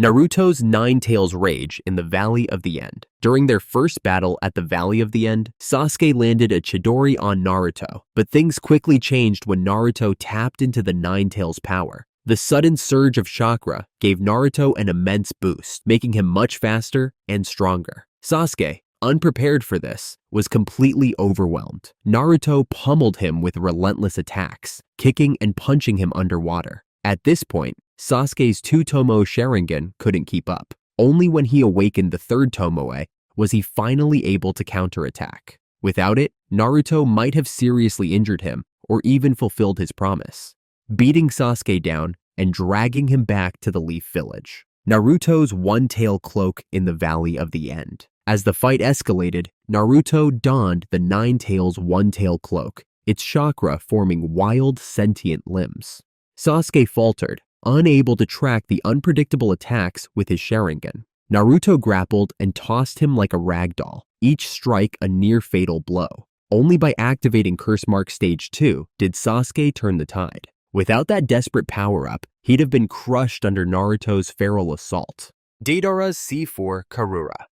Naruto's Nine Tails Rage in the Valley of the End. During their first battle at the Valley of the End, Sasuke landed a Chidori on Naruto, but things quickly changed when Naruto tapped into the Nine Tails power. The sudden surge of chakra gave Naruto an immense boost, making him much faster and stronger. Sasuke, unprepared for this, was completely overwhelmed. Naruto pummeled him with relentless attacks, kicking and punching him underwater. At this point, Sasuke's two Tomoe Sharingan couldn't keep up. Only when he awakened the third Tomoe was he finally able to counterattack. Without it, Naruto might have seriously injured him or even fulfilled his promise, beating Sasuke down and dragging him back to the Leaf Village. Naruto's one-tail cloak in the Valley of the End. As the fight escalated, Naruto donned the Nine Tails one-tail cloak, its chakra forming wild, sentient limbs. Sasuke faltered, unable to track the unpredictable attacks with his Sharingan. Naruto grappled and tossed him like a rag doll, each strike a near-fatal blow. Only by activating Curse Mark Stage 2 did Sasuke turn the tide. Without that desperate power-up, he'd have been crushed under Naruto's feral assault. Deidara's C4 Karura.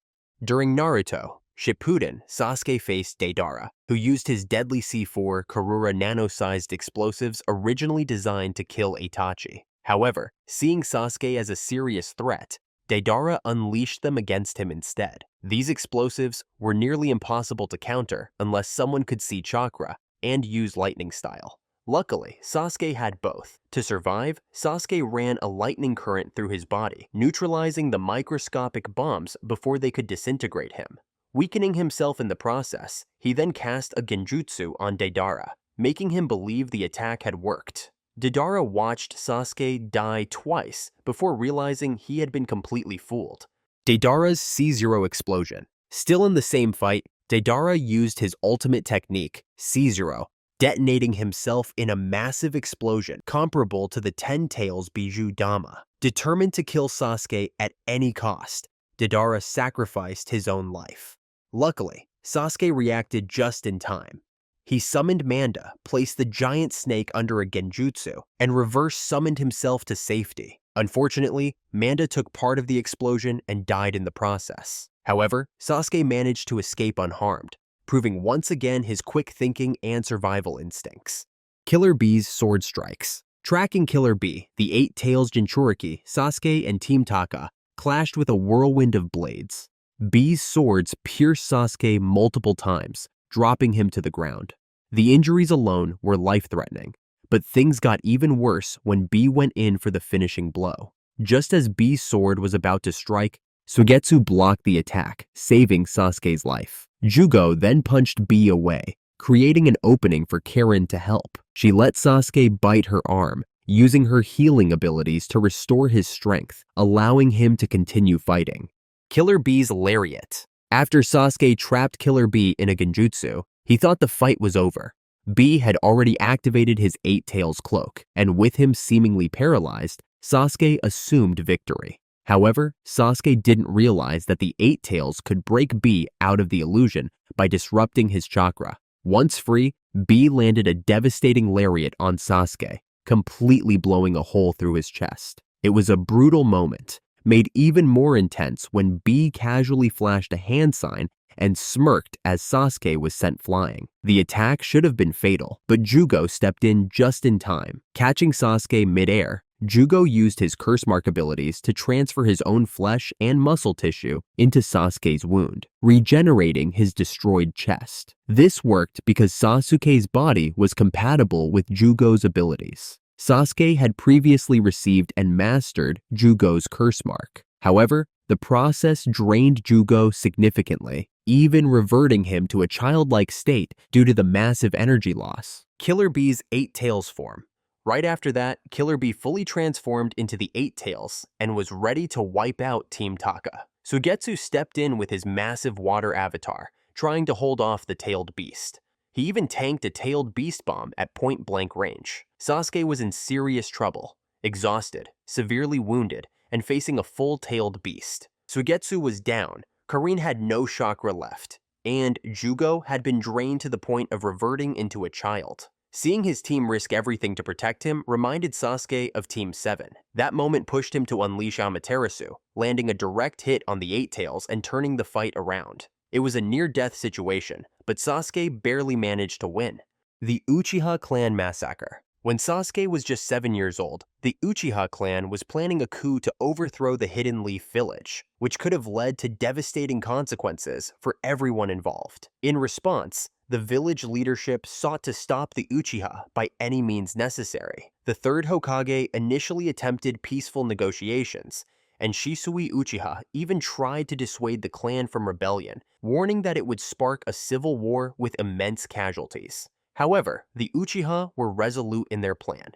During Naruto Shippuden, Sasuke faced Deidara, who used his deadly C4 Karura nano-sized explosives originally designed to kill Itachi. However, seeing Sasuke as a serious threat, Deidara unleashed them against him instead. These explosives were nearly impossible to counter unless someone could see chakra and use lightning style. Luckily, Sasuke had both. To survive, Sasuke ran a lightning current through his body, neutralizing the microscopic bombs before they could disintegrate him. Weakening himself in the process, he then cast a genjutsu on Deidara, making him believe the attack had worked. Deidara watched Sasuke die twice before realizing he had been completely fooled. Deidara's C0 explosion. Still in the same fight, Deidara used his ultimate technique, C0, detonating himself in a massive explosion comparable to the Ten Tails Bijou Dama. Determined to kill Sasuke at any cost, Deidara sacrificed his own life. Luckily, Sasuke reacted just in time. He summoned Manda, placed the giant snake under a genjutsu, and reverse summoned himself to safety. Unfortunately, Manda took part of the explosion and died in the process. However, Sasuke managed to escape unharmed, proving once again his quick thinking and survival instincts. Killer Bee's Sword Strikes. Tracking Killer Bee, the Eight Tails Jinchuriki, Sasuke and Team Taka clashed with a whirlwind of blades. Bee's swords pierced Sasuke multiple times, dropping him to the ground. The injuries alone were life-threatening, but things got even worse when Bee went in for the finishing blow. Just as Bee's sword was about to strike, Suigetsu blocked the attack, saving Sasuke's life. Jugo then punched Bee away, creating an opening for Karin to help. She let Sasuke bite her arm, using her healing abilities to restore his strength, allowing him to continue fighting. Killer Bee's Lariat. After Sasuke trapped Killer Bee in a genjutsu, he thought the fight was over. Bee had already activated his Eight Tails cloak, and with him seemingly paralyzed, Sasuke assumed victory. However, Sasuke didn't realize that the Eight Tails could break Bee out of the illusion by disrupting his chakra. Once free, Bee landed a devastating lariat on Sasuke, completely blowing a hole through his chest. It was a brutal moment, made even more intense when Bee casually flashed a hand sign and smirked as Sasuke was sent flying. The attack should have been fatal, but Jugo stepped in just in time. Catching Sasuke mid-air, Jugo used his curse mark abilities to transfer his own flesh and muscle tissue into Sasuke's wound, regenerating his destroyed chest. This worked because Sasuke's body was compatible with Jugo's abilities. Sasuke had previously received and mastered Jugo's curse mark. However, the process drained Jugo significantly, even reverting him to a childlike state due to the massive energy loss. Killer Bee's Eight Tails form. Right after that, Killer Bee fully transformed into the Eight Tails and was ready to wipe out Team Taka. Suigetsu stepped in with his massive water avatar, trying to hold off the tailed beast. He even tanked a tailed beast bomb at point-blank range. Sasuke was in serious trouble, exhausted, severely wounded, and facing a full-tailed beast. Suigetsu was down, Karin had no chakra left, and Jugo had been drained to the point of reverting into a child. Seeing his team risk everything to protect him reminded Sasuke of Team 7. That moment pushed him to unleash Amaterasu, landing a direct hit on the Eight Tails and turning the fight around. It was a near-death situation, but Sasuke barely managed to win. The Uchiha clan massacre. When Sasuke was just 7 years old, the Uchiha clan was planning a coup to overthrow the Hidden Leaf village, which could have led to devastating consequences for everyone involved. In response, the village leadership sought to stop the Uchiha by any means necessary. The third Hokage initially attempted peaceful negotiations, and Shisui Uchiha even tried to dissuade the clan from rebellion, warning that it would spark a civil war with immense casualties. However, the Uchiha were resolute in their plan.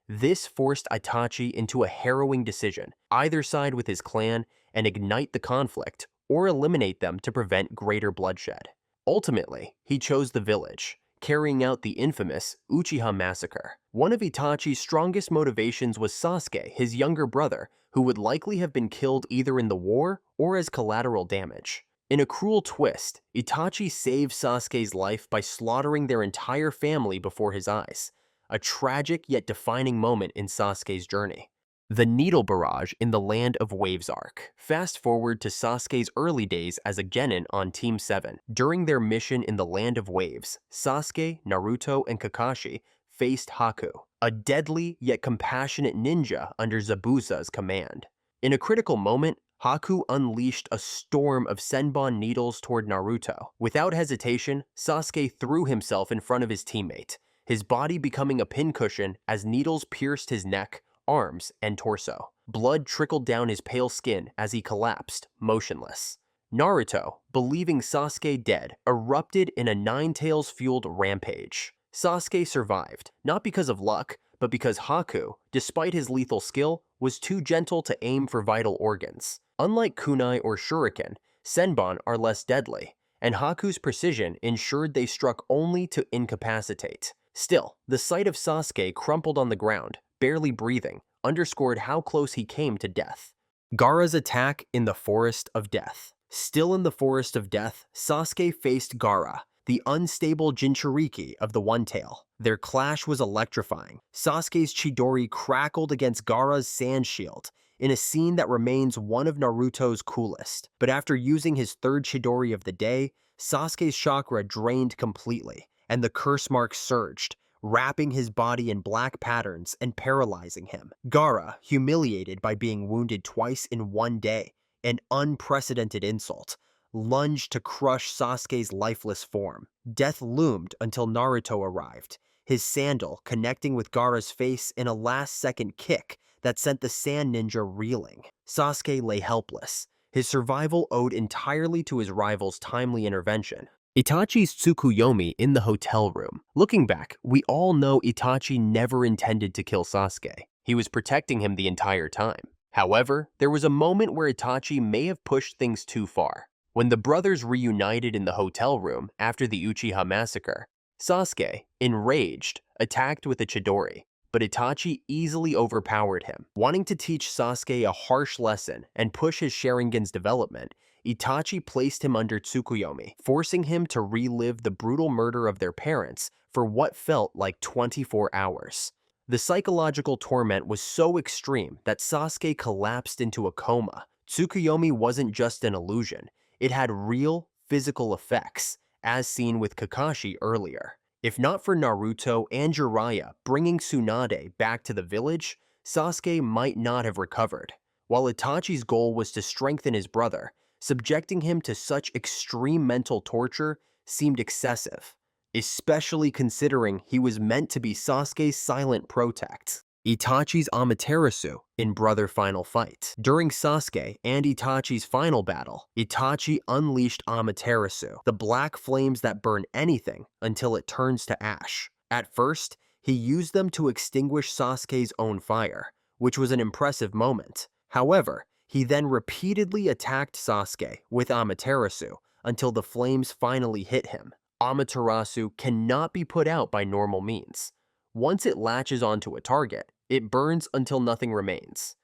This forced Itachi into a harrowing decision: either side with his clan and ignite the conflict, or eliminate them to prevent greater bloodshed. Ultimately, he chose the village, carrying out the infamous Uchiha massacre. One of Itachi's strongest motivations was Sasuke, his younger brother, who would likely have been killed either in the war or as collateral damage. In a cruel twist, Itachi saved Sasuke's life by slaughtering their entire family before his eyes, a tragic yet defining moment in Sasuke's journey. The Needle Barrage in the Land of Waves arc. Fast forward to Sasuke's early days as a genin on Team 7. During their mission in the Land of Waves, Sasuke, Naruto, and Kakashi faced Haku, a deadly yet compassionate ninja under Zabuza's command. In a critical moment, Haku unleashed a storm of Senbon needles toward Naruto. Without hesitation, Sasuke threw himself in front of his teammate, his body becoming a pincushion as needles pierced his neck, arms, and torso. Blood trickled down his pale skin as he collapsed, motionless. Naruto, believing Sasuke dead, erupted in a Nine-Tails-fueled rampage. Sasuke survived, not because of luck, but because Haku, despite his lethal skill, was too gentle to aim for vital organs. Unlike kunai or shuriken, senbon are less deadly, and Haku's precision ensured they struck only to incapacitate. Still, the sight of Sasuke crumpled on the ground, barely breathing, underscored how close he came to death. Gaara's attack in the Forest of Death. Still in the Forest of Death, Sasuke faced Gaara, the unstable Jinchuriki of the One Tail. Their clash was electrifying. Sasuke's Chidori crackled against Gaara's sand shield, in a scene that remains one of Naruto's coolest. But after using his third Chidori of the day, Sasuke's chakra drained completely, and the curse mark surged, wrapping his body in black patterns and paralyzing him. Gaara, humiliated by being wounded twice in one day, an unprecedented insult, lunged to crush Sasuke's lifeless form. Death loomed until Naruto arrived, his sandal connecting with Gaara's face in a last-second kick that sent the sand ninja reeling. Sasuke lay helpless, his survival owed entirely to his rival's timely intervention. Itachi's Tsukuyomi in the hotel room. Looking back, we all know Itachi never intended to kill Sasuke. He was protecting him the entire time. However, there was a moment where Itachi may have pushed things too far. When the brothers reunited in the hotel room after the Uchiha massacre, Sasuke, enraged, attacked with a Chidori, but Itachi easily overpowered him. Wanting to teach Sasuke a harsh lesson and push his Sharingan's development, Itachi placed him under Tsukuyomi, forcing him to relive the brutal murder of their parents for what felt like 24 hours. The psychological torment was so extreme that Sasuke collapsed into a coma. Tsukuyomi wasn't just an illusion, it had real, physical effects, as seen with Kakashi earlier. If not for Naruto and Jiraiya bringing Tsunade back to the village, Sasuke might not have recovered. While Itachi's goal was to strengthen his brother, subjecting him to such extreme mental torture seemed excessive, especially considering he was meant to be Sasuke's silent protect. Itachi's Amaterasu in Brother Final Fight. During Sasuke and Itachi's final battle, Itachi unleashed Amaterasu, the black flames that burn anything until it turns to ash. At first, he used them to extinguish Sasuke's own fire, which was an impressive moment. However, he then repeatedly attacked Sasuke with Amaterasu until the flames finally hit him. Amaterasu cannot be put out by normal means. Once it latches onto a target, it burns until nothing remains.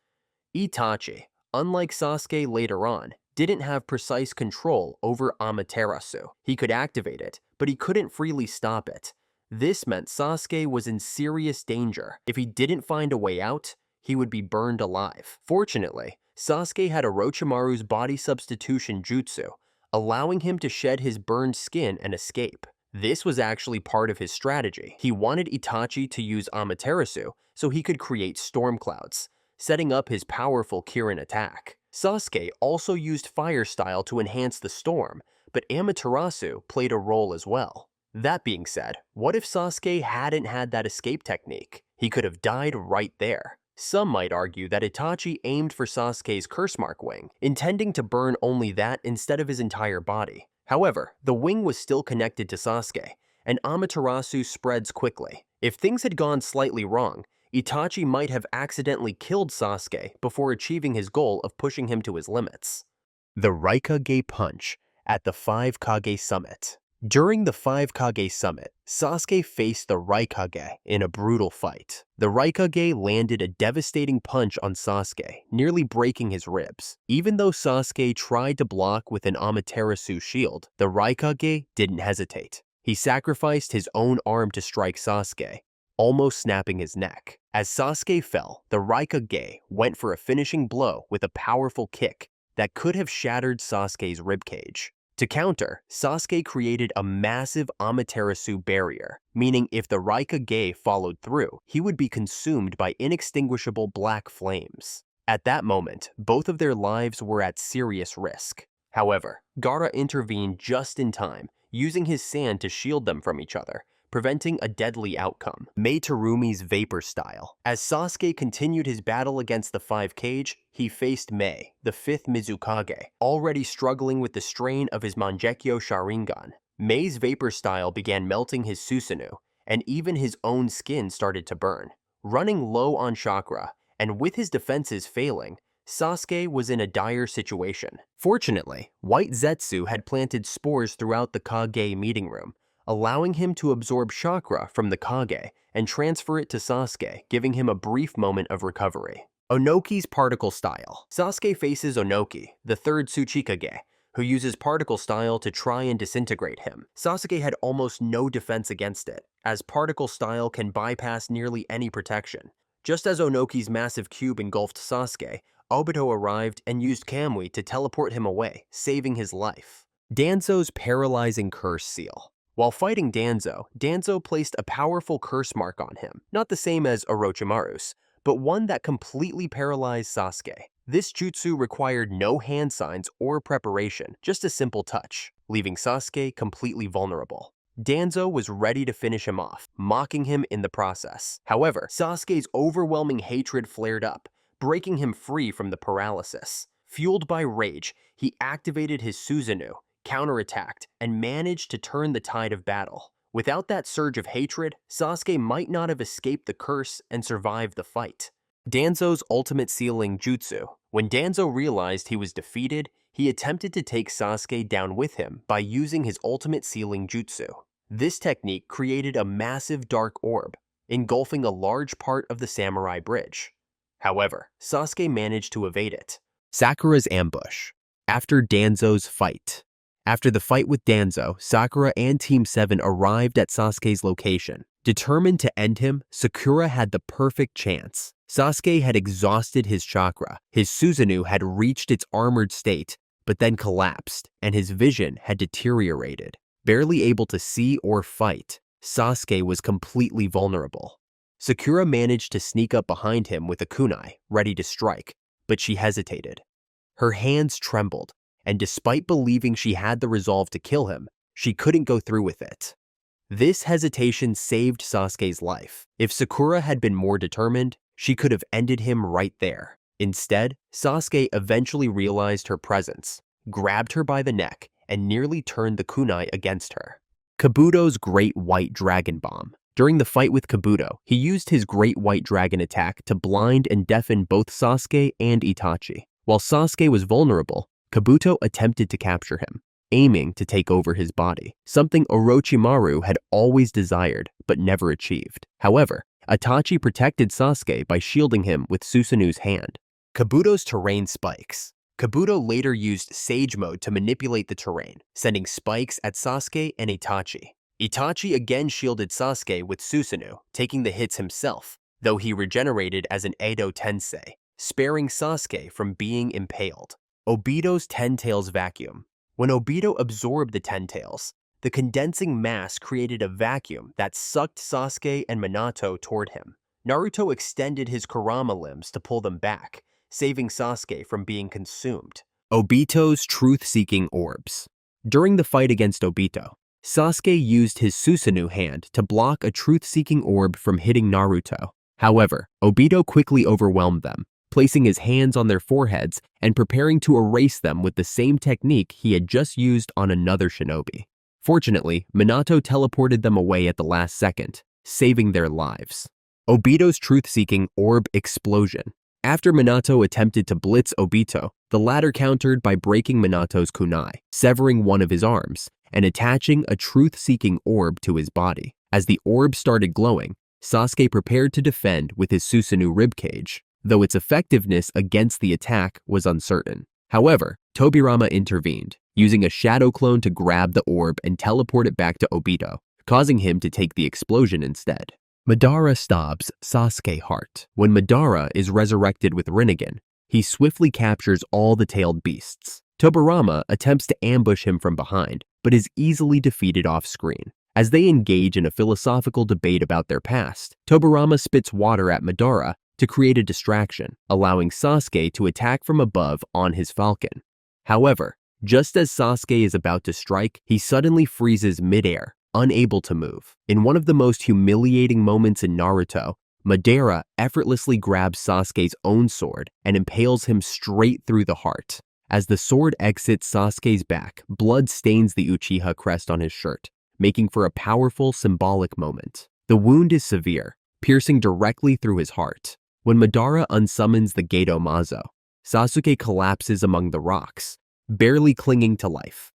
Itachi, unlike Sasuke later on, didn't have precise control over Amaterasu. He could activate it, but he couldn't freely stop it. This meant Sasuke was in serious danger. If he didn't find a way out, he would be burned alive. Fortunately, Sasuke had Orochimaru's body substitution jutsu, allowing him to shed his burned skin and escape. This was actually part of his strategy. He wanted Itachi to use Amaterasu so he could create storm clouds, setting up his powerful Kirin attack. Sasuke also used fire style to enhance the storm, but Amaterasu played a role as well. That being said, what if Sasuke hadn't had that escape technique? He could have died right there. Some might argue that Itachi aimed for Sasuke's curse mark wing, intending to burn only that instead of his entire body. However, the wing was still connected to Sasuke, and Amaterasu spreads quickly. If things had gone slightly wrong, Itachi might have accidentally killed Sasuke before achieving his goal of pushing him to his limits. The Raikage Punch at the 5 Kage Summit. During the 5 Kage Summit, Sasuke faced the Raikage in a brutal fight. The Raikage landed a devastating punch on Sasuke, nearly breaking his ribs. Even though Sasuke tried to block with an Amaterasu shield, the Raikage didn't hesitate. He sacrificed his own arm to strike Sasuke, almost snapping his neck. As Sasuke fell, the Raikage went for a finishing blow with a powerful kick that could have shattered Sasuke's ribcage. To counter, Sasuke created a massive Amaterasu barrier, meaning if the Raikage followed through, he would be consumed by inextinguishable black flames. At that moment, both of their lives were at serious risk. However, Gaara intervened just in time, using his sand to shield them from each other, preventing a deadly outcome. Mei Terumi's Vapor Style. As Sasuke continued his battle against the 5 Kage, he faced Mei, the 5th Mizukage, already struggling with the strain of his Mangekyo Sharingan. Mei's Vapor Style began melting his Susanoo, and even his own skin started to burn. Running low on chakra, and with his defenses failing, Sasuke was in a dire situation. Fortunately, White Zetsu had planted spores throughout the Kage meeting room, allowing him to absorb chakra from the Kage and transfer it to Sasuke, giving him a brief moment of recovery. Onoki's Particle Style. Sasuke faces Onoki, the 3rd Tsuchikage, who uses Particle Style to try and disintegrate him. Sasuke had almost no defense against it, as Particle Style can bypass nearly any protection. Just as Onoki's massive cube engulfed Sasuke, Obito arrived and used Kamui to teleport him away, saving his life. Danzo's Paralyzing Curse Seal. While fighting Danzo, Danzo placed a powerful curse mark on him, not the same as Orochimaru's, but one that completely paralyzed Sasuke. This jutsu required no hand signs or preparation, just a simple touch, leaving Sasuke completely vulnerable. Danzo was ready to finish him off, mocking him in the process. However, Sasuke's overwhelming hatred flared up, breaking him free from the paralysis. Fueled by rage, he activated his Susanoo, counterattacked, and managed to turn the tide of battle. Without that surge of hatred, Sasuke might not have escaped the curse and survived the fight. Danzo's Ultimate Sealing Jutsu. When Danzo realized he was defeated, he attempted to take Sasuke down with him by using his Ultimate Sealing Jutsu. This technique created a massive dark orb, engulfing a large part of the Samurai Bridge. However, Sasuke managed to evade it. Sakura's Ambush. After Danzo's fight. After the fight with Danzo, Sakura and Team 7 arrived at Sasuke's location. Determined to end him, Sakura had the perfect chance. Sasuke had exhausted his chakra, his Susanoo had reached its armored state, but then collapsed, and his vision had deteriorated. Barely able to see or fight, Sasuke was completely vulnerable. Sakura managed to sneak up behind him with a kunai, ready to strike, but she hesitated. Her hands trembled, and despite believing she had the resolve to kill him, she couldn't go through with it. This hesitation saved Sasuke's life. If Sakura had been more determined, she could have ended him right there. Instead, Sasuke eventually realized her presence, grabbed her by the neck, and nearly turned the kunai against her. Kabuto's Great White Dragon Bomb. During the fight with Kabuto, he used his Great White Dragon attack to blind and deafen both Sasuke and Itachi. While Sasuke was vulnerable, Kabuto attempted to capture him, aiming to take over his body, something Orochimaru had always desired but never achieved. However, Itachi protected Sasuke by shielding him with Susanoo's hand. Kabuto's Terrain Spikes. Kabuto later used Sage Mode to manipulate the terrain, sending spikes at Sasuke and Itachi. Itachi again shielded Sasuke with Susanoo, taking the hits himself, though he regenerated as an Edo Tensei, sparing Sasuke from being impaled. Obito's Ten Tails vacuum. When Obito absorbed the Ten Tails, the condensing mass created a vacuum that sucked Sasuke and Minato toward him. Naruto extended his Kurama limbs to pull them back, saving Sasuke from being consumed. Obito's truth-seeking orbs. During the fight against Obito, Sasuke used his Susanoo hand to block a truth-seeking orb from hitting Naruto. However, Obito quickly overwhelmed them, placing his hands on their foreheads and preparing to erase them with the same technique he had just used on another shinobi. Fortunately, Minato teleported them away at the last second, saving their lives. Obito's truth-seeking orb explosion. After Minato attempted to blitz Obito, the latter countered by breaking Minato's kunai, severing one of his arms, and attaching a truth-seeking orb to his body. As the orb started glowing, Sasuke prepared to defend with his Susanoo ribcage, though its effectiveness against the attack was uncertain. However, Tobirama intervened, using a shadow clone to grab the orb and teleport it back to Obito, causing him to take the explosion instead. Madara stabs Sasuke heart. When Madara is resurrected with Rinnegan, he swiftly captures all the tailed beasts. Tobirama attempts to ambush him from behind, but is easily defeated off-screen. As they engage in a philosophical debate about their past, Tobirama spits water at Madara to create a distraction, allowing Sasuke to attack from above on his falcon. However, just as Sasuke is about to strike, he suddenly freezes mid-air, unable to move. In one of the most humiliating moments in Naruto, Madara effortlessly grabs Sasuke's own sword and impales him straight through the heart. As the sword exits Sasuke's back, blood stains the Uchiha crest on his shirt, making for a powerful symbolic moment. The wound is severe, piercing directly through his heart. When Madara unsummons the Gedo Mazo, Sasuke collapses among the rocks, barely clinging to life.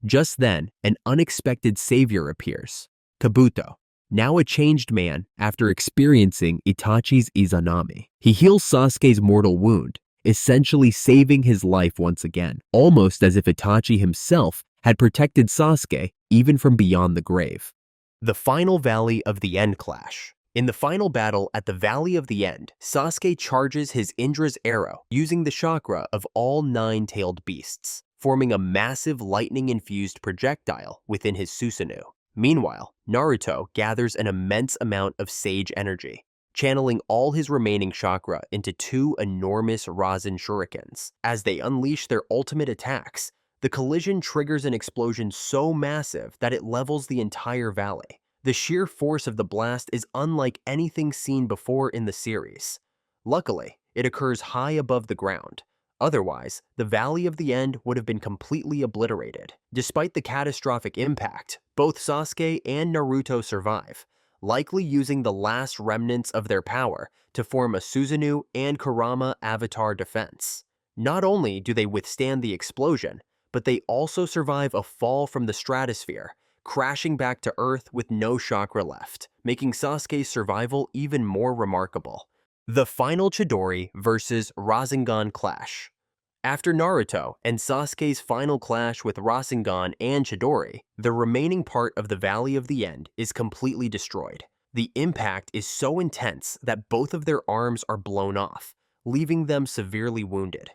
Just then, an unexpected savior appears, Kabuto, now a changed man after experiencing Itachi's Izanami. He heals Sasuke's mortal wound, essentially saving his life once again, almost as if Itachi himself had protected Sasuke even from beyond the grave. The final Valley of the End clash. In the final battle at the Valley of the End, Sasuke charges his Indra's arrow using the chakra of all 9-tailed beasts, forming a massive lightning-infused projectile within his Susanoo. Meanwhile, Naruto gathers an immense amount of sage energy, channeling all his remaining chakra into 2 enormous Rasen shurikens. As they unleash their ultimate attacks, the collision triggers an explosion so massive that it levels the entire valley. The sheer force of the blast is unlike anything seen before in the series. Luckily, it occurs high above the ground. Otherwise, the Valley of the End would have been completely obliterated. Despite the catastrophic impact, both Sasuke and Naruto survive, likely using the last remnants of their power to form a Susanoo and Kurama avatar defense. Not only do they withstand the explosion, but they also survive a fall from the stratosphere, crashing back to Earth with no chakra left, making Sasuke's survival even more remarkable. The final Chidori versus Rasengan clash. After Naruto and Sasuke's final clash with Rasengan and Chidori, the remaining part of the Valley of the End is completely destroyed. The impact is so intense that both of their arms are blown off, leaving them severely wounded.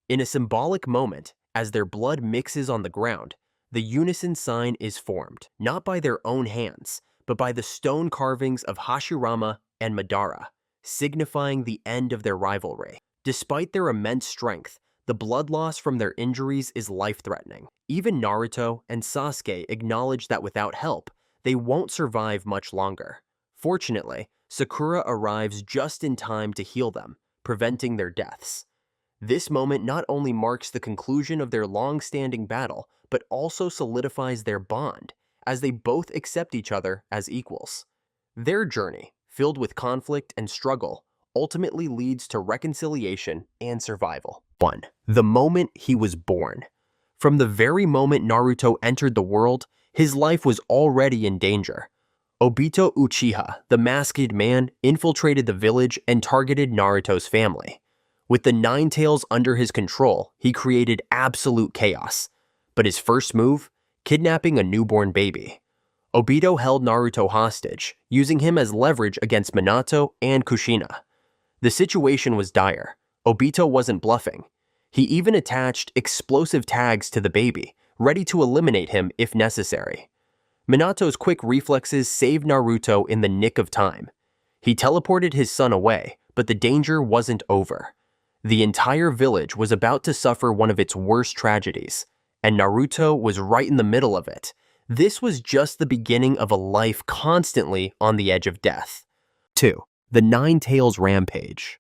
In a symbolic moment, as their blood mixes on the ground, the unison sign is formed, not by their own hands, but by the stone carvings of Hashirama and Madara, signifying the end of their rivalry. Despite their immense strength, the blood loss from their injuries is life-threatening. Even Naruto and Sasuke acknowledge that without help, they won't survive much longer. Fortunately, Sakura arrives just in time to heal them, preventing their deaths. This moment not only marks the conclusion of their long-standing battle, but also solidifies their bond, as they both accept each other as equals. Their journey, filled with conflict and struggle, ultimately leads to reconciliation and survival. 1. The moment he was born. From the very moment Naruto entered the world, his life was already in danger. Obito Uchiha, the masked man, infiltrated the village and targeted Naruto's family. With the 9 tails under his control, he created absolute chaos. But his first move? Kidnapping a newborn baby. Obito held Naruto hostage, using him as leverage against Minato and Kushina. The situation was dire. Obito wasn't bluffing. He even attached explosive tags to the baby, ready to eliminate him if necessary. Minato's quick reflexes saved Naruto in the nick of time. He teleported his son away, but the danger wasn't over. The entire village was about to suffer one of its worst tragedies, and Naruto was right in the middle of it. This was just the beginning of a life constantly on the edge of death. 2. The Nine Tails Rampage.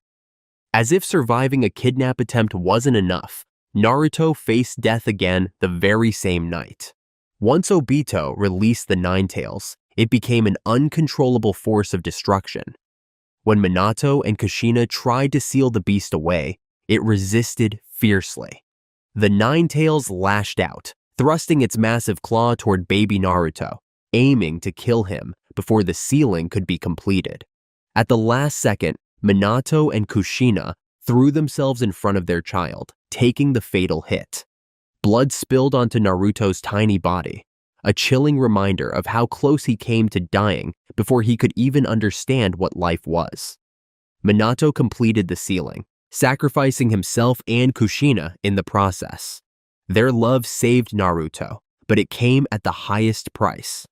As if surviving a kidnap attempt wasn't enough, Naruto faced death again the very same night. Once Obito released the Nine Tails, it became an uncontrollable force of destruction. When Minato and Kushina tried to seal the beast away, it resisted fiercely. The Nine Tails lashed out, thrusting its massive claw toward baby Naruto, aiming to kill him before the sealing could be completed. At the last second, Minato and Kushina threw themselves in front of their child, taking the fatal hit. Blood spilled onto Naruto's tiny body, a chilling reminder of how close he came to dying before he could even understand what life was. Minato completed the sealing, sacrificing himself and Kushina in the process. Their love saved Naruto, but it came at the highest price.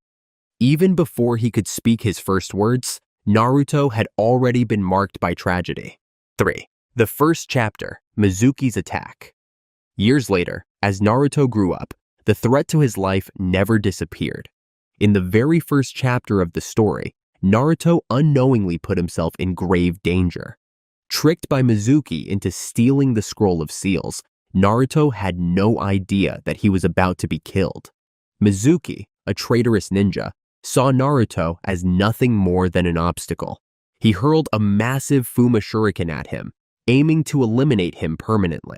Even before he could speak his first words, Naruto had already been marked by tragedy. 3. The first chapter, Mizuki's attack. Years later, as Naruto grew up, the threat to his life never disappeared. In the very first chapter of the story, Naruto unknowingly put himself in grave danger. Tricked by Mizuki into stealing the Scroll of Seals, Naruto had no idea that he was about to be killed. Mizuki, a traitorous ninja, saw Naruto as nothing more than an obstacle. He hurled a massive Fuma Shuriken at him, aiming to eliminate him permanently.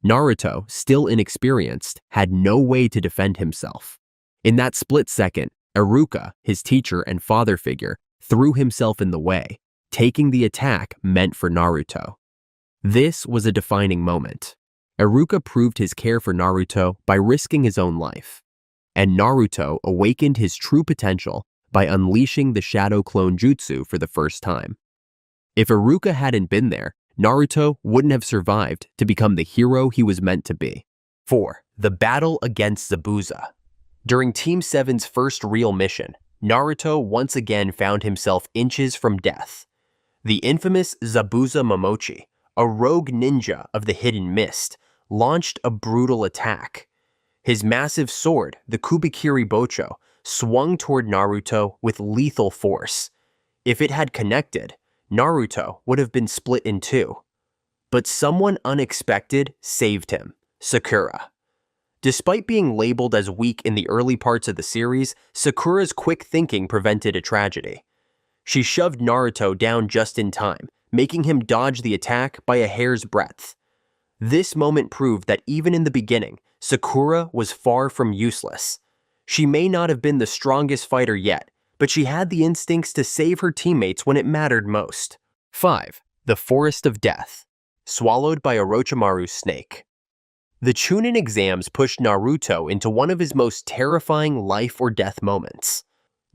Naruto, still inexperienced, had no way to defend himself. In that split second, Iruka, his teacher and father figure, threw himself in the way, taking the attack meant for Naruto. This was a defining moment. Iruka proved his care for Naruto by risking his own life. And Naruto awakened his true potential by unleashing the Shadow Clone Jutsu for the first time. If Iruka hadn't been there, Naruto wouldn't have survived to become the hero he was meant to be. 4. The battle against Zabuza. During Team 7's first real mission, Naruto once again found himself inches from death. The infamous Zabuza Momochi, a rogue ninja of the Hidden Mist, launched a brutal attack. His massive sword, the Kubikiri Bocho, swung toward Naruto with lethal force. If it had connected, Naruto would have been split in two. But someone unexpected saved him, Sakura. Despite being labeled as weak in the early parts of the series, Sakura's quick thinking prevented a tragedy. She shoved Naruto down just in time, making him dodge the attack by a hair's breadth. This moment proved that even in the beginning, Sakura was far from useless. She may not have been the strongest fighter yet, but she had the instincts to save her teammates when it mattered most. 5. The Forest of Death. Swallowed by Orochimaru's snake. The Chunin exams pushed Naruto into one of his most terrifying life or death moments.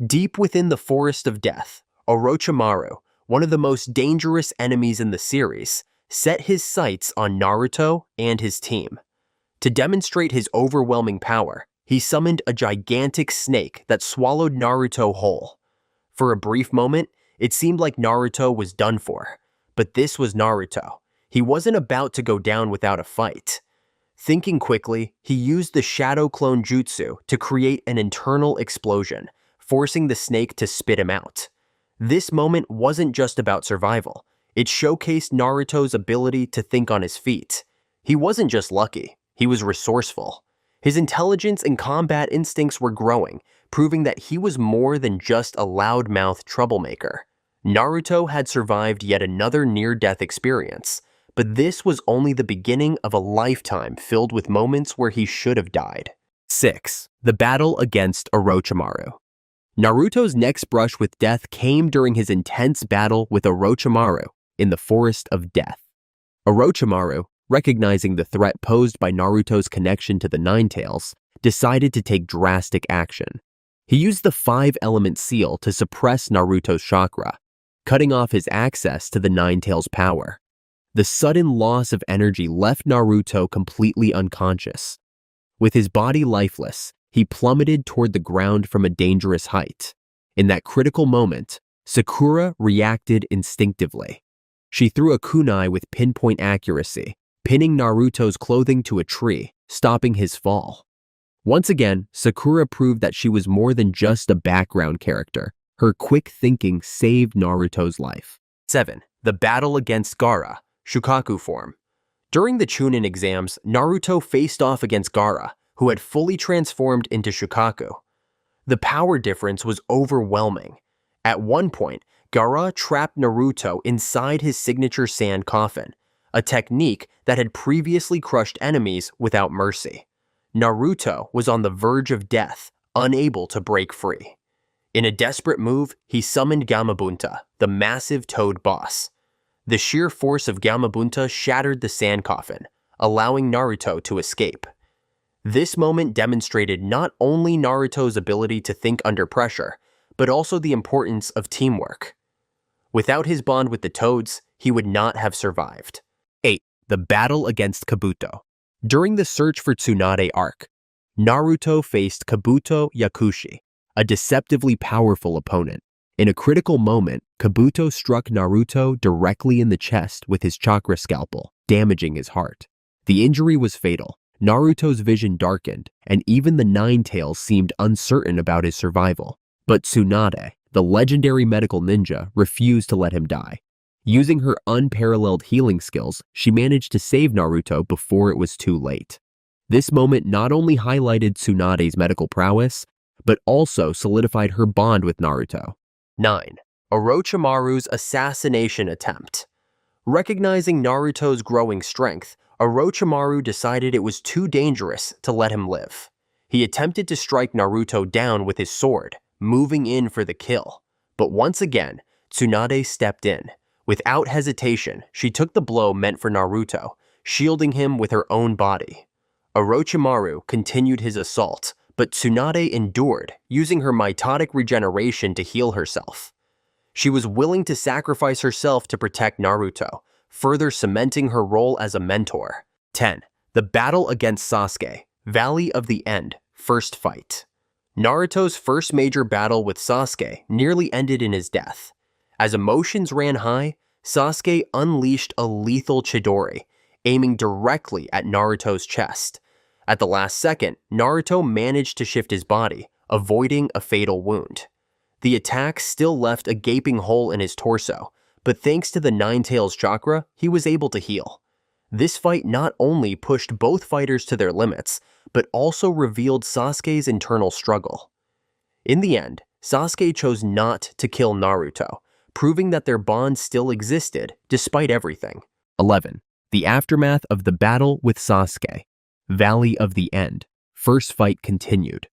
Deep within the Forest of Death, Orochimaru, one of the most dangerous enemies in the series, set his sights on Naruto and his team. To demonstrate his overwhelming power, he summoned a gigantic snake that swallowed Naruto whole. For a brief moment, it seemed like Naruto was done for. But this was Naruto. He wasn't about to go down without a fight. Thinking quickly, he used the Shadow Clone Jutsu to create an internal explosion, forcing the snake to spit him out. This moment wasn't just about survival. It showcased Naruto's ability to think on his feet. He wasn't just lucky, he was resourceful. His intelligence and combat instincts were growing, proving that he was more than just a loudmouth troublemaker. Naruto had survived yet another near-death experience, but this was only the beginning of a lifetime filled with moments where he should have died. 6. The battle against Orochimaru. Naruto's next brush with death came during his intense battle with Orochimaru in the Forest of Death. Orochimaru, recognizing the threat posed by Naruto's connection to the Nine Tails, decided to take drastic action. He used the 5-element seal to suppress Naruto's chakra, cutting off his access to the Nine Tails' power. The sudden loss of energy left Naruto completely unconscious. With his body lifeless, he plummeted toward the ground from a dangerous height. In that critical moment, Sakura reacted instinctively. She threw a kunai with pinpoint accuracy, pinning Naruto's clothing to a tree, stopping his fall. Once again, Sakura proved that she was more than just a background character. Her quick thinking saved Naruto's life. 7. The battle against Gaara, Shukaku form. During the Chunin exams, Naruto faced off against Gaara, who had fully transformed into Shukaku. The power difference was overwhelming. At one point, Gaara trapped Naruto inside his signature sand coffin, a technique that had previously crushed enemies without mercy. Naruto was on the verge of death, unable to break free. In a desperate move, he summoned Gamabunta, the massive toad boss. The sheer force of Gamabunta shattered the sand coffin, allowing Naruto to escape. This moment demonstrated not only Naruto's ability to think under pressure, but also the importance of teamwork. Without his bond with the toads, he would not have survived. 8. The battle against Kabuto. During the Search for Tsunade arc, Naruto faced Kabuto Yakushi, a deceptively powerful opponent. In a critical moment, Kabuto struck Naruto directly in the chest with his chakra scalpel, damaging his heart. The injury was fatal. Naruto's vision darkened, and even the Nine Tails seemed uncertain about his survival. But Tsunade, the legendary medical ninja, refused to let him die. Using her unparalleled healing skills, she managed to save Naruto before it was too late. This moment not only highlighted Tsunade's medical prowess, but also solidified her bond with Naruto. 9. Orochimaru's assassination attempt. Recognizing Naruto's growing strength, Orochimaru decided it was too dangerous to let him live. He attempted to strike Naruto down with his sword, moving in for the kill. But once again, Tsunade stepped in. Without hesitation, she took the blow meant for Naruto, shielding him with her own body. Orochimaru continued his assault, but Tsunade endured, using her mitotic regeneration to heal herself. She was willing to sacrifice herself to protect Naruto, further cementing her role as a mentor. 10. The battle against Sasuke, Valley of the End, first fight. Naruto's first major battle with Sasuke nearly ended in his death. As emotions ran high, Sasuke unleashed a lethal Chidori, aiming directly at Naruto's chest. At the last second, Naruto managed to shift his body, avoiding a fatal wound. The attack still left a gaping hole in his torso, but thanks to the Nine Tails chakra, he was able to heal. This fight not only pushed both fighters to their limits, but also revealed Sasuke's internal struggle. In the end, Sasuke chose not to kill Naruto, proving that their bond still existed despite everything. 11. The aftermath of the battle with Sasuke, Valley of the End, first fight continued.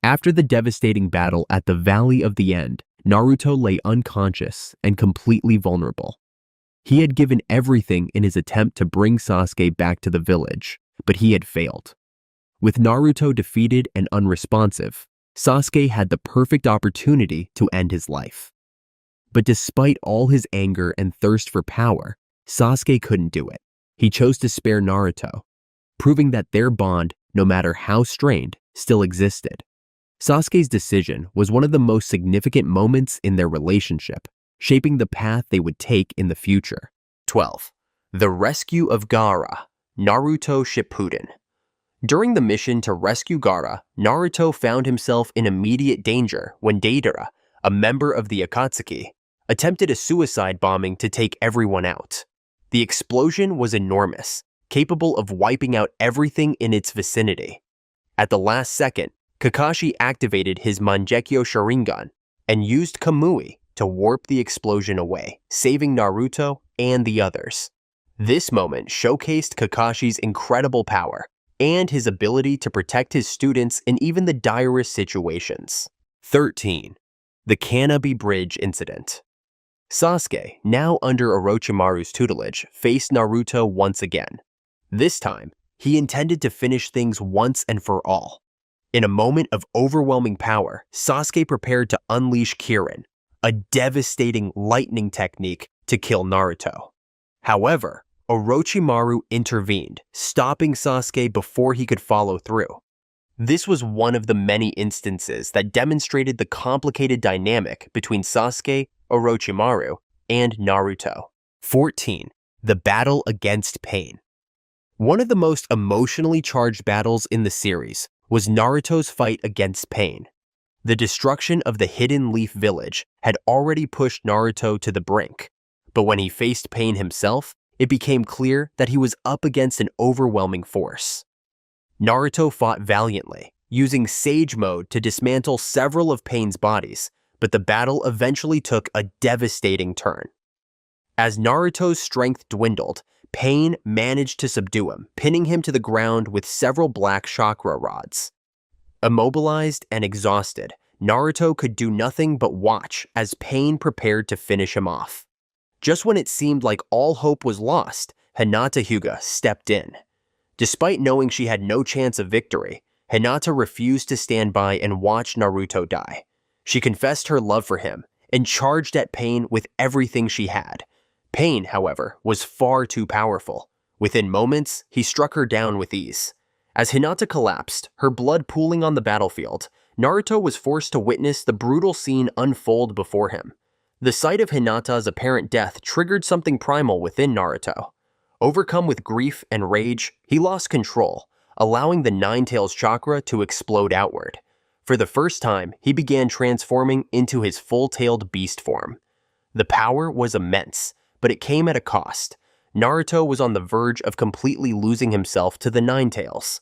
After the devastating battle at the Valley of the End, Naruto lay unconscious and completely vulnerable. He had given everything in his attempt to bring Sasuke back to the village, but he had failed. With Naruto defeated and unresponsive, Sasuke had the perfect opportunity to end his life. But despite all his anger and thirst for power, Sasuke couldn't do it. He chose to spare Naruto, proving that their bond, no matter how strained, still existed. Sasuke's decision was one of the most significant moments in their relationship, shaping the path they would take in the future. 12. The rescue of Gaara, Naruto Shippuden. During the mission to rescue Gaara, Naruto found himself in immediate danger when Deidara, a member of the Akatsuki, attempted a suicide bombing to take everyone out. The explosion was enormous, capable of wiping out everything in its vicinity. At the last second, Kakashi activated his Mangekyo Sharingan and used Kamui to warp the explosion away, saving Naruto and the others. This moment showcased Kakashi's incredible power and his ability to protect his students in even the direst situations. 13. The Kanabi Bridge Incident. Sasuke, now under Orochimaru's tutelage, faced Naruto once again. This time, he intended to finish things once and for all. In a moment of overwhelming power, Sasuke prepared to unleash Kirin, a devastating lightning technique to kill Naruto. However, Orochimaru intervened, stopping Sasuke before he could follow through. This was one of the many instances that demonstrated the complicated dynamic between Sasuke, Orochimaru, and Naruto. 14. The battle against Pain. One of the most emotionally charged battles in the series was Naruto's fight against Pain. The destruction of the Hidden Leaf Village had already pushed Naruto to the brink, but when he faced Pain himself, it became clear that he was up against an overwhelming force. Naruto fought valiantly, using Sage Mode to dismantle several of Pain's bodies, but the battle eventually took a devastating turn. As Naruto's strength dwindled, Pain managed to subdue him, pinning him to the ground with several black chakra rods. Immobilized and exhausted, Naruto could do nothing but watch as Pain prepared to finish him off. Just when it seemed like all hope was lost, Hinata Hyuga stepped in. Despite knowing she had no chance of victory, Hinata refused to stand by and watch Naruto die. She confessed her love for him and charged at Pain with everything she had. Pain, however, was far too powerful. Within moments, he struck her down with ease. As Hinata collapsed, her blood pooling on the battlefield, Naruto was forced to witness the brutal scene unfold before him. The sight of Hinata's apparent death triggered something primal within Naruto. Overcome with grief and rage, he lost control, allowing the Nine-Tails chakra to explode outward. For the first time, he began transforming into his full-tailed beast form. The power was immense, but it came at a cost. Naruto was on the verge of completely losing himself to the Nine-Tails.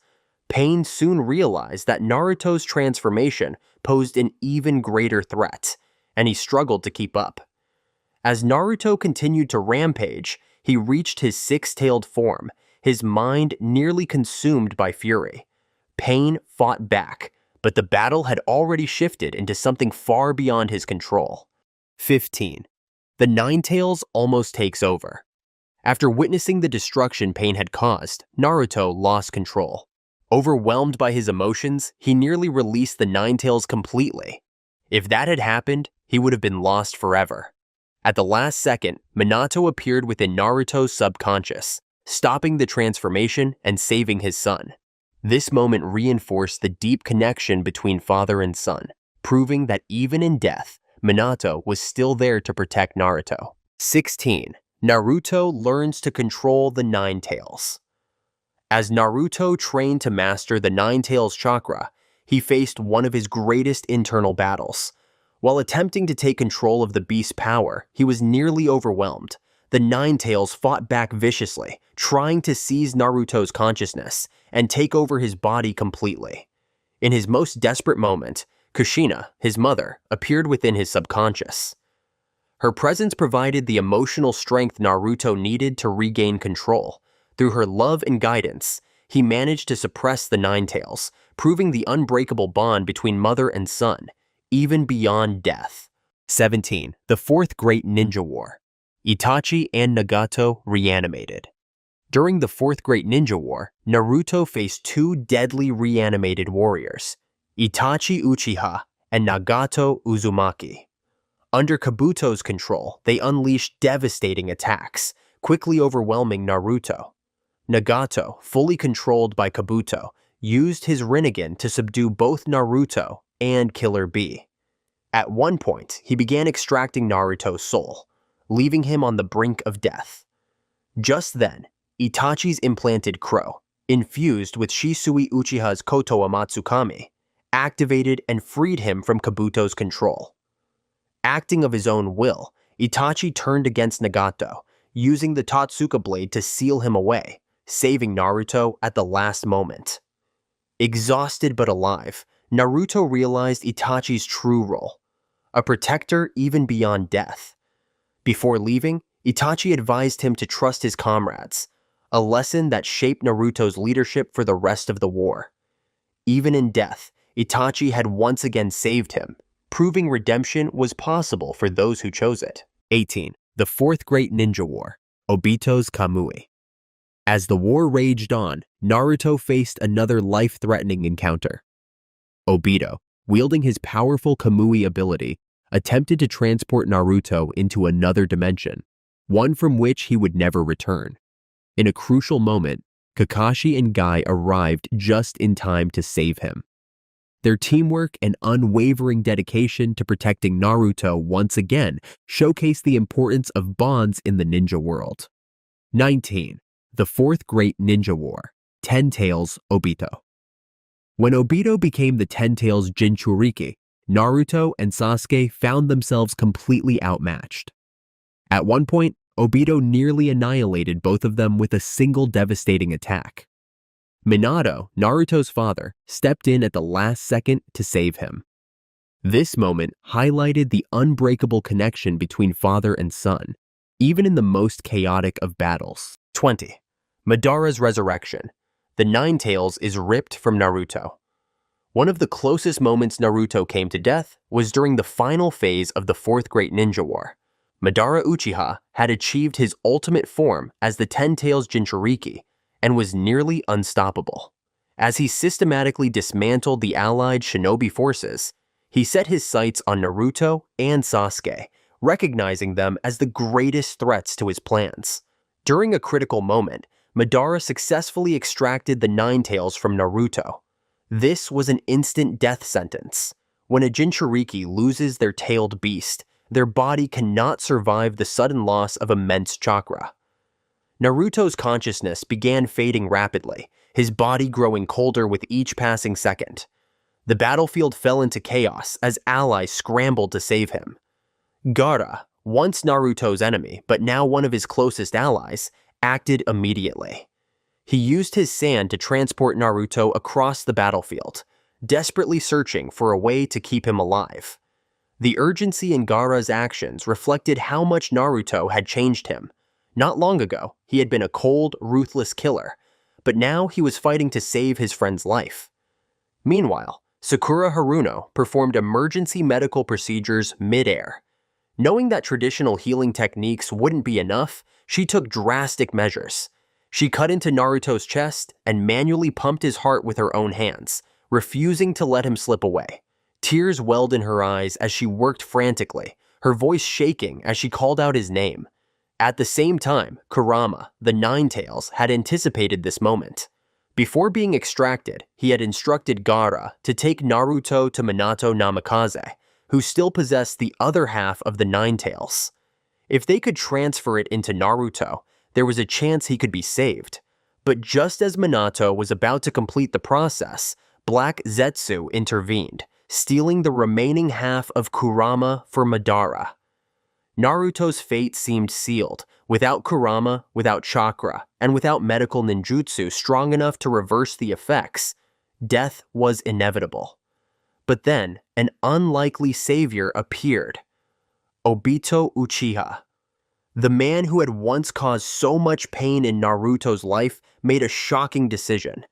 Pain soon realized that Naruto's transformation posed an even greater threat, and he struggled to keep up. As Naruto continued to rampage, he reached his six-tailed form, his mind nearly consumed by fury. Pain fought back, but the battle had already shifted into something far beyond his control. 15. The Nine-Tails almost takes over. After witnessing the destruction Pain had caused, Naruto lost control. Overwhelmed by his emotions, he nearly released the Nine-Tails completely. If that had happened, he would have been lost forever. At the last second, Minato appeared within Naruto's subconscious, stopping the transformation and saving his son. This moment reinforced the deep connection between father and son, proving that even in death, Minato was still there to protect Naruto. 16. Naruto learns to control the Nine-Tails. As Naruto trained to master the Nine-Tails chakra, he faced one of his greatest internal battles. While attempting to take control of the beast's power, he was nearly overwhelmed. The Nine-Tails fought back viciously, trying to seize Naruto's consciousness and take over his body completely. In his most desperate moment, Kushina, his mother, appeared within his subconscious. Her presence provided the emotional strength Naruto needed to regain control. Through her love and guidance, he managed to suppress the Nine-Tails, proving the unbreakable bond between mother and son, even beyond death. 17. The Fourth Great Ninja War. Itachi and Nagato reanimated. During the Fourth Great Ninja War, Naruto faced two deadly reanimated warriors, Itachi Uchiha and Nagato Uzumaki. Under Kabuto's control, they unleashed devastating attacks, quickly overwhelming Naruto. Nagato, fully controlled by Kabuto, used his Rinnegan to subdue both Naruto and Killer Bee. At one point, he began extracting Naruto's soul, leaving him on the brink of death. Just then, Itachi's implanted crow, infused with Shisui Uchiha's Koto Amatsukami, activated and freed him from Kabuto's control. Acting of his own will, Itachi turned against Nagato, using the Totsuka blade to seal him away, saving Naruto at the last moment. Exhausted but alive, Naruto realized Itachi's true role, a protector even beyond death. Before leaving, Itachi advised him to trust his comrades, a lesson that shaped Naruto's leadership for the rest of the war. Even in death, Itachi had once again saved him, proving redemption was possible for those who chose it. 18. The Fourth Great Ninja War, Obito's Kamui. As the war raged on, Naruto faced another life-threatening encounter. Obito, wielding his powerful Kamui ability, attempted to transport Naruto into another dimension, one from which he would never return. In a crucial moment, Kakashi and Guy arrived just in time to save him. Their teamwork and unwavering dedication to protecting Naruto once again showcased the importance of bonds in the ninja world. 19. The Fourth Great Ninja War, Ten Tails Obito. When Obito became the Ten Tails Jinchuriki, Naruto and Sasuke found themselves completely outmatched. At one point, Obito nearly annihilated both of them with a single devastating attack. Minato, Naruto's father, stepped in at the last second to save him. This moment highlighted the unbreakable connection between father and son, even in the most chaotic of battles. 20. Madara's resurrection. The Nine Tails is ripped from Naruto. One of the closest moments Naruto came to death was during the final phase of the Fourth Great Ninja War. Madara Uchiha had achieved his ultimate form as the Ten Tails Jinchuriki and was nearly unstoppable. As he systematically dismantled the allied shinobi forces, he set his sights on Naruto and Sasuke, recognizing them as the greatest threats to his plans. During a critical moment, Madara successfully extracted the Nine Tails from Naruto. This was an instant death sentence. When a Jinchuriki loses their tailed beast, their body cannot survive the sudden loss of immense chakra. Naruto's consciousness began fading rapidly, his body growing colder with each passing second. The battlefield fell into chaos as allies scrambled to save him. Gaara, once Naruto's enemy but now one of his closest allies, acted immediately. He used his sand to transport Naruto across the battlefield, desperately searching for a way to keep him alive. The urgency in Gaara's actions reflected how much Naruto had changed him. Not long ago, he had been a cold, ruthless killer, but now he was fighting to save his friend's life. Meanwhile, Sakura Haruno performed emergency medical procedures mid-air. Knowing that traditional healing techniques wouldn't be enough, she took drastic measures. She cut into Naruto's chest and manually pumped his heart with her own hands, refusing to let him slip away. Tears welled in her eyes as she worked frantically, her voice shaking as she called out his name. At the same time, Kurama, the Nine Tails, had anticipated this moment. Before being extracted, he had instructed Gaara to take Naruto to Minato Namikaze, who still possessed the other half of the Nine Tails. If they could transfer it into Naruto, there was a chance he could be saved. But just as Minato was about to complete the process, Black Zetsu intervened, stealing the remaining half of Kurama for Madara. Naruto's fate seemed sealed, without Kurama, without chakra, and without medical ninjutsu strong enough to reverse the effects. Death was inevitable. But then, an unlikely savior appeared. Obito Uchiha. The man who had once caused so much pain in Naruto's life made a shocking decision.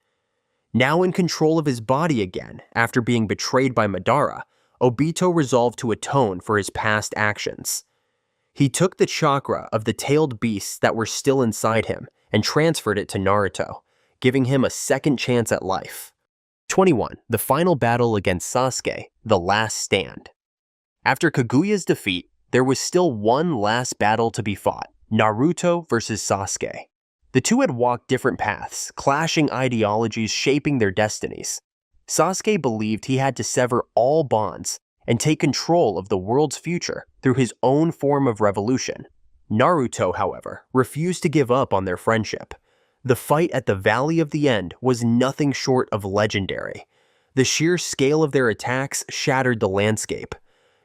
Now in control of his body again, after being betrayed by Madara, Obito resolved to atone for his past actions. He took the chakra of the tailed beasts that were still inside him and transferred it to Naruto, giving him a second chance at life. 21. The final battle against Sasuke, the last stand. After Kaguya's defeat, there was still one last battle to be fought, Naruto versus Sasuke. The two had walked different paths, clashing ideologies shaping their destinies. Sasuke believed he had to sever all bonds and take control of the world's future through his own form of revolution. Naruto, however, refused to give up on their friendship. The fight at the Valley of the End was nothing short of legendary. The sheer scale of their attacks shattered the landscape.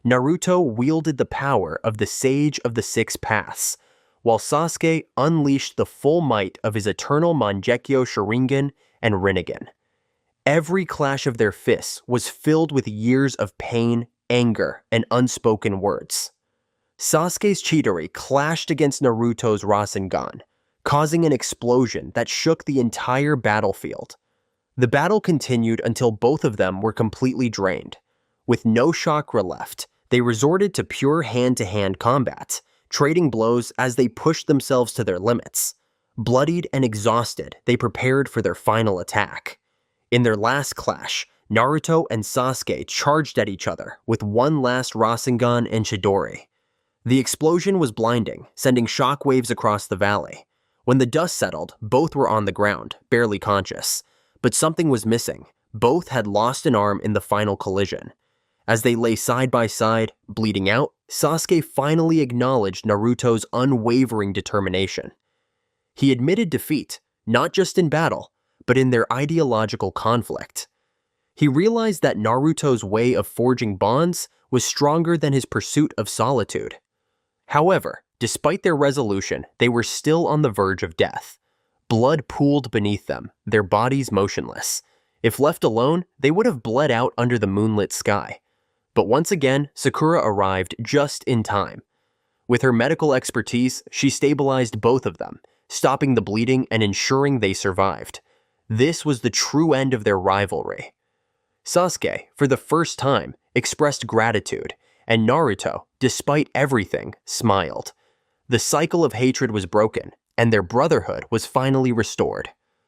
Naruto wielded the power of the Sage of the Six Paths, while Sasuke unleashed the full might of his eternal Mangekyo Sharingan and Rinnegan. Every clash of their fists was filled with years of pain, anger, and unspoken words. Sasuke's Chidori clashed against Naruto's Rasengan, causing an explosion that shook the entire battlefield. The battle continued until both of them were completely drained. With no chakra left, they resorted to pure hand-to-hand combat, trading blows as they pushed themselves to their limits. Bloodied and exhausted, they prepared for their final attack. In their last clash, Naruto and Sasuke charged at each other with one last Rasengan and Chidori. The explosion was blinding, sending shockwaves across the valley. When the dust settled, both were on the ground, barely conscious. But something was missing. Both had lost an arm in the final collision. As they lay side by side, bleeding out, Sasuke finally acknowledged Naruto's unwavering determination. He admitted defeat, not just in battle, but in their ideological conflict. He realized that Naruto's way of forging bonds was stronger than his pursuit of solitude. However, despite their resolution, they were still on the verge of death. Blood pooled beneath them, their bodies motionless. If left alone, they would have bled out under the moonlit sky. But once again, Sakura arrived just in time. With her medical expertise, she stabilized both of them, stopping the bleeding and ensuring they survived. This was the true end of their rivalry. Sasuke, for the first time, expressed gratitude, and Naruto, despite everything, smiled. The cycle of hatred was broken, and their brotherhood was finally restored.